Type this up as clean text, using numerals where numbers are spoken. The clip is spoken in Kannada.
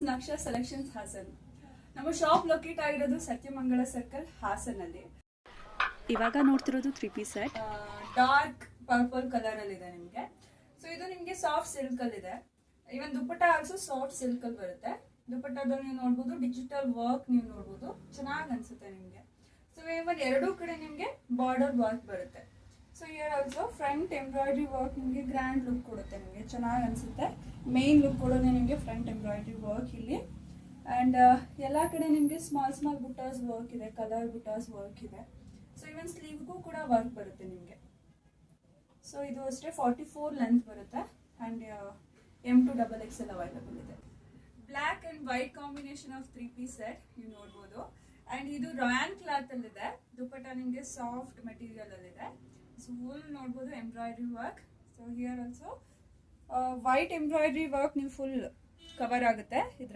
ನಕ್ಷಾ ಸೆಲೆಕ್ಷನ್ಸ್ ಹಾಸನ್. ನಮ್ಮ ಶಾಪ್ ಲೊಕೇಟ್ ಆಗಿರೋದು ಸತ್ಯಮಂಗಳ ಸರ್ಕಲ್ ಹಾಸನ್ ಅಲ್ಲಿ. ಇವಾಗ ನೋಡ್ತಿರೋದು 3 piece set. Dark purple colour ಅಲ್ಲಿ ಇದೆ ನಿಮ್ಗೆ. ಸೊ ಇದು ನಿಮ್ಗೆ ಸಾಫ್ಟ್ ಸಿಲ್ಕ್ ಅಲ್ಲಿ ಇದೆ. ಇವನ್ ದುಪ್ಪಟ್ಟ ಆಲ್ಸೋ ಸಾಫ್ಟ್ ಸಿಲ್ಕ್ ಅಲ್ಲಿ ಬರುತ್ತೆ. ದುಪ್ಪಟ್ಟದಲ್ಲಿ ನೀವು ನೋಡ್ಬೋದು, ಡಿಜಿಟಲ್ ವರ್ಕ್ ನೀವು ನೋಡ್ಬೋದು, ಚೆನ್ನಾಗಿ ಅನ್ಸುತ್ತೆ ನಿಮ್ಗೆ. ಸೊ ಇವನ್ ಎರಡೂ ಕಡೆ ನಿಮ್ಗೆ ಬಾರ್ಡರ್ ವರ್ಕ್ ಬರುತ್ತೆ. So here also front embroidery work ನಿಮಗೆ ಗ್ರ್ಯಾಂಡ್ ಲುಕ್ ಕೊಡುತ್ತೆ, ನಿಮಗೆ ಚೆನ್ನಾಗಿ ಅನ್ಸುತ್ತೆ. ಮೇನ್ ಲುಕ್ ಕೊಡೋದೇ ನಿಮಗೆ ಫ್ರಂಟ್ ಎಂಬ್ರಾಯ್ಡ್ರಿ ವರ್ಕ್ ಇಲ್ಲಿ. ಆ್ಯಂಡ್ ಎಲ್ಲ ಕಡೆ ನಿಮಗೆ ಸ್ಮಾಲ್ ಸ್ಮಾಲ್ ಬುಟಾಸ್ ವರ್ಕ್ ಇದೆ, ಕಲರ್ ಬುಟಾಸ್ ವರ್ಕ್ ಇದೆ. ಸೊ ಇವನ್ ಸ್ಲೀವ್ಗೂ ಕೂಡ ವರ್ಕ್ ಬರುತ್ತೆ ನಿಮಗೆ. ಸೊ ಇದು ಅಷ್ಟೇ 44 ಲೆಂತ್ ಬರುತ್ತೆ. ಆ್ಯಂಡ್ M2XXL ಅವೈಲಬಲ್ ಇದೆ. Black and white combination of 3 piece set ನೀವು ನೋಡ್ಬೋದು. ಆ್ಯಂಡ್ ಇದು ರಾಯನ್ ಕ್ಲಾತ್ ಅಲ್ಲಿದೆ. ದುಪ್ಪಟ್ಟ ನಿಮಗೆ ಸಾಫ್ಟ್ ಮೆಟೀರಿಯಲ್ ಅಲ್ಲಿದೆ. ಸೊ ಫುಲ್ ನೋಡ್ಬೋದು embroidery work. So here also white embroidery work ನೀವು ಫುಲ್ ಕವರ್ ಆಗುತ್ತೆ.